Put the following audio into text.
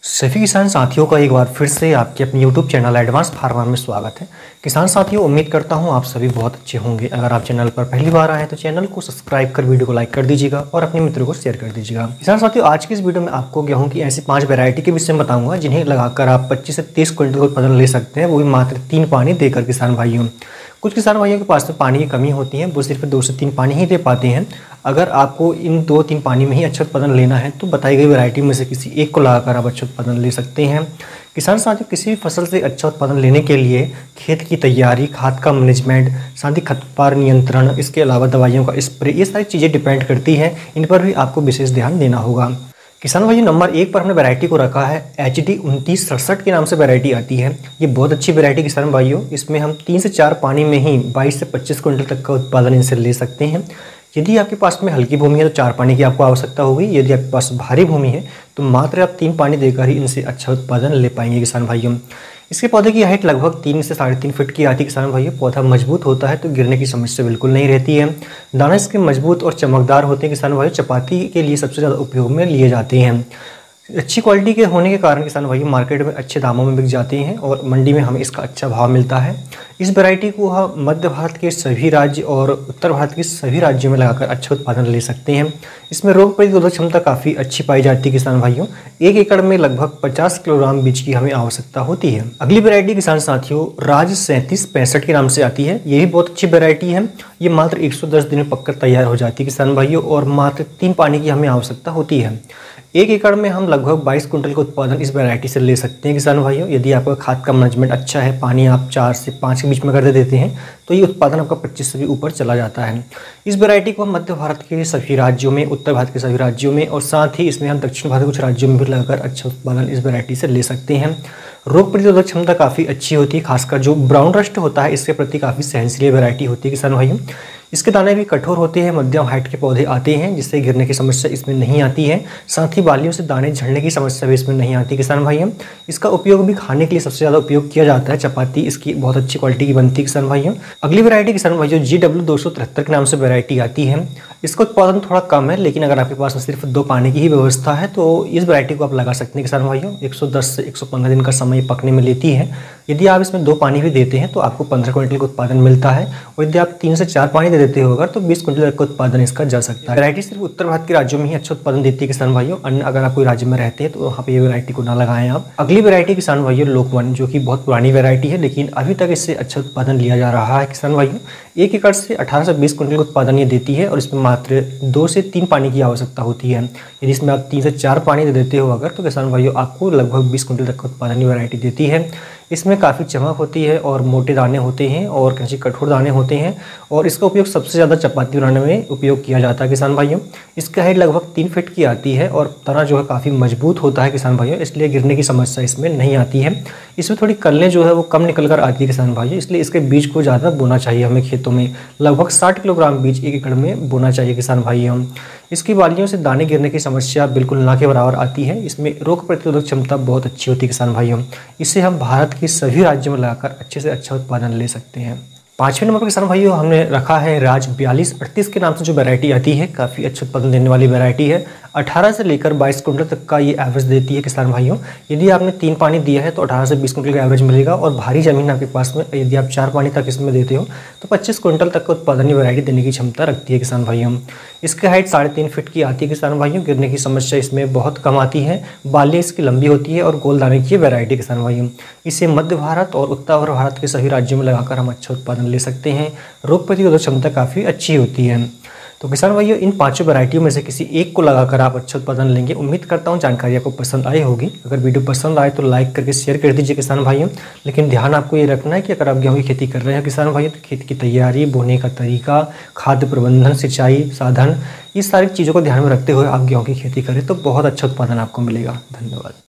सभी किसान साथियों का एक बार फिर से आपके अपने YouTube चैनल एडवांस फार्मर में स्वागत है। किसान साथियों, उम्मीद करता हूं आप सभी बहुत अच्छे होंगे। अगर आप चैनल पर पहली बार आए तो चैनल को सब्सक्राइब कर वीडियो को लाइक कर दीजिएगा और अपने मित्रों को शेयर कर दीजिएगा। किसान साथियों, आज की इस वीडियो में आपको गेहूं की ऐसी 5 वैरायटी के विषय में बताऊंगा जिन्हें लगाकर आप 25 से 30 क्विंटल उत्पादन ले सकते हैं, वो भी मात्र 3 पानी देकर। किसान भाइयों, कुछ किसान भाइयों के पास में पानी की कमी होती है, वो सिर्फ 2 से 3 पानी ही दे पाते हैं। अगर आपको इन 2-3 पानी में ही अच्छा उत्पादन लेना है तो बताई गई वैरायटी में से किसी एक को लगाकर आप अच्छा उत्पादन ले सकते हैं। किसान साथियों, किसी भी फसल से अच्छा उत्पादन लेने के लिए खेत की तैयारी, खाद का मैनेजमेंट, साथ ही खरपतवार नियंत्रण, इसके अलावा दवाइयों का स्प्रे, ये सारी चीज़ें डिपेंड करती हैं। इन पर भी आपको विशेष ध्यान देना होगा। किसान भाई, नंबर 1 पर हमने वैरायटी को रखा है HD 2967 के नाम से वैरायटी आती है। ये बहुत अच्छी वैरायटी किसान भाइयों, इसमें हम 3 से 4 पानी में ही 22 से 25 क्विंटल तक का उत्पादन इनसे ले सकते हैं। यदि आपके पास में हल्की भूमि है तो 4 पानी की आपको आवश्यकता होगी। यदि आपके पास भारी भूमि है तो मात्र आप 3 पानी देकर ही इनसे अच्छा उत्पादन ले पाएंगे किसान भाइयों। इसके पौधे की हाइट लगभग 3 से 3.5 फीट की आती है किसान भाइयों। पौधा मजबूत होता है तो गिरने की समस्या बिल्कुल नहीं रहती है। दाना इसके मजबूत और चमकदार होते हैं किसान भाइयों। चपाती के लिए सबसे ज़्यादा उपयोग में लिए जाते हैं। अच्छी क्वालिटी के होने के कारण किसान भाई मार्केट में अच्छे दामों में बिक जाते हैं और मंडी में हमें इसका अच्छा भाव मिलता है। इस वैरायटी को हम मध्य भारत के सभी राज्य और उत्तर भारत के सभी राज्यों में लगाकर अच्छा उत्पादन ले सकते हैं। इसमें रोग प्रतिरोधक क्षमता काफ़ी अच्छी पाई जाती है किसान भाइयों। 1 एकड़ में लगभग 50 किलोग्राम बीज की हमें आवश्यकता होती है। अगली वैरायटी किसान साथियों राज 3765 के नाम से आती है। ये भी बहुत अच्छी वैरायटी है। ये मात्र 110 दिन में पककर तैयार हो जाती है किसान भाइयों और मात्र 3 पानी की हमें आवश्यकता होती है। 1 एकड़ में हम लगभग 22 कुंटल का उत्पादन इस वैरायटी से ले सकते हैं किसान भाइयों। यदि आपका खाद का मैनेजमेंट अच्छा है, पानी आप 4 से 5 के बीच में कर देते हैं तो ये उत्पादन आपका 25 से भी ऊपर चला जाता है। इस वैरायटी को हम मध्य भारत के सभी राज्यों में, उत्तर भारत के सभी राज्यों में और साथ ही इसमें हम दक्षिण भारत के कुछ राज्यों में भी लगाकर अच्छा उत्पादन इस वैरायटी से ले सकते हैं। रोग प्रतिरोधक क्षमता काफ़ी अच्छी होती है। खासकर जो ब्राउन रस्ट होता है इसके प्रति काफ़ी सहनशील वैरायटी होती है किसान भाइयों। इसके दाने भी कठोर होते हैं, मध्यम हाइट के पौधे आते हैं जिससे गिरने की समस्या इसमें नहीं आती है। साथ ही बालियों से दाने झड़ने की समस्या भी इसमें नहीं आती किसान भाइयों। इसका उपयोग भी खाने के लिए सबसे ज़्यादा उपयोग किया जाता है। चपाती इसकी बहुत अच्छी क्वालिटी की बनती है किसान भाइयों। अगली वैरायटी किसान भाइयों GW 273 के नाम से वैरायटी आती है। इसका उत्पादन थोड़ा कम है, लेकिन अगर आपके पास सिर्फ 2 पानी की ही व्यवस्था है तो इस वैरायटी को आप लगा सकते हैं किसान भाइयों। 110 से 115 दिन का समय पकने में लेती है। यदि आप इसमें 2 पानी भी देते हैं तो आपको 15 क्विंटल का उत्पादन मिलता है और यदि आप 3 से 4 पानी दे देते हो अगर तो 20 क्विंटल का उत्पादन इसका जा सकता है। वैरायटी सिर्फ उत्तर भारत के राज्यों में ही अच्छा उत्पादन देती है किसान भाइयों। अन्य अगर आप कोई राज्य में रहते हैं तो वहाँ पे ये वैरायटी को ना लगाएं आप। अगली वैरायटी किसान भाइयों लोकवन, जो कि बहुत पुरानी वैरायटी है लेकिन अभी तक इससे अच्छा उत्पादन लिया जा रहा है किसान भाइयों। 1 एकड़ से 18 से 20 क्विंटल का उत्पादन ये देती है और इसमें मात्र 2 से 3 पानी की आवश्यकता होती है। यदि इसमें आप 3 से 4 पानी दे देते हो अगर तो किसान भाइयों आपको लगभग 20 क्विंटल तक का उत्पादन ये वैरायटी देती है। इसमें काफ़ी चमक होती है और मोटे दाने होते हैं और कहीं कठोर दाने होते हैं और इसका उपयोग सबसे ज़्यादा चपाती बनाने में उपयोग किया जाता है किसान भाइयों। इसका हाइट लगभग 3 फीट की आती है और तना जो है काफ़ी मजबूत होता है किसान भाइयों, इसलिए गिरने की समस्या इसमें नहीं आती है। इसमें थोड़ी कलने जो है वो कम निकल कर आती है किसान भाइयों, इसलिए इसके बीज को ज़्यादा बोना चाहिए हमें खेतों में। लगभग 60 किलोग्राम बीज 1 एकड़ में बोना चाहिए किसान भाइयों। इसकी बालियों से दाने गिरने की समस्या बिल्कुल ना के बराबर आती है। इसमें रोग प्रतिरोधक क्षमता बहुत अच्छी होती है किसान भाइयों। इसे हम भारत के सभी राज्यों में लगाकर अच्छे से अच्छा उत्पादन ले सकते हैं। 5वें नंबर पर किसान भाइयों हमने रखा है राज 4238 के नाम से जो वैरायटी आती है। काफ़ी अच्छा उत्पादन देने वाली वैरायटी है। 18 से लेकर 22 कुंटल तक का ये एवरेज देती है किसान भाइयों। यदि आपने 3 पानी दिया है तो 18 से 20 कुंटल का एवरेज मिलेगा और भारी जमीन आपके पास में यदि आप 4 पानी तक इसमें देते हो तो 25 कुंटल तक का उत्पादन ये वैरायटी देने की क्षमता रखती है किसान भाइयों। इसकी हाइट 3.5 फीट की आती है किसान भाइयों। गिरने की समस्या इसमें बहुत कम आती है। बालें इसकी लंबी होती है और गोल दाने की वैरायटी किसान भाइयों। इसे मध्य भारत और उत्तर भारत के सभी राज्यों में लगाकर हम अच्छा उत्पादन ले सकते हैं। रोग प्रतिरोधक क्षमता काफ़ी अच्छी होती है। तो किसान भाइयों, इन 5 वैरायटियों में से किसी एक को लगाकर आप अच्छा उत्पादन लेंगे। उम्मीद करता हूं जानकारी आपको पसंद आई होगी। अगर वीडियो पसंद आए तो लाइक करके शेयर कर दीजिए किसान भाइयों। लेकिन ध्यान आपको ये रखना है कि अगर आप गेहूं की खेती कर रहे हैं किसान भाइयों तो खेत की तैयारी, बोने का तरीका, खाद्य प्रबंधन, सिंचाई साधन, इस सारी चीज़ों को ध्यान में रखते हुए आप गेहूं की खेती करें तो बहुत अच्छा उत्पादन आपको मिलेगा। धन्यवाद।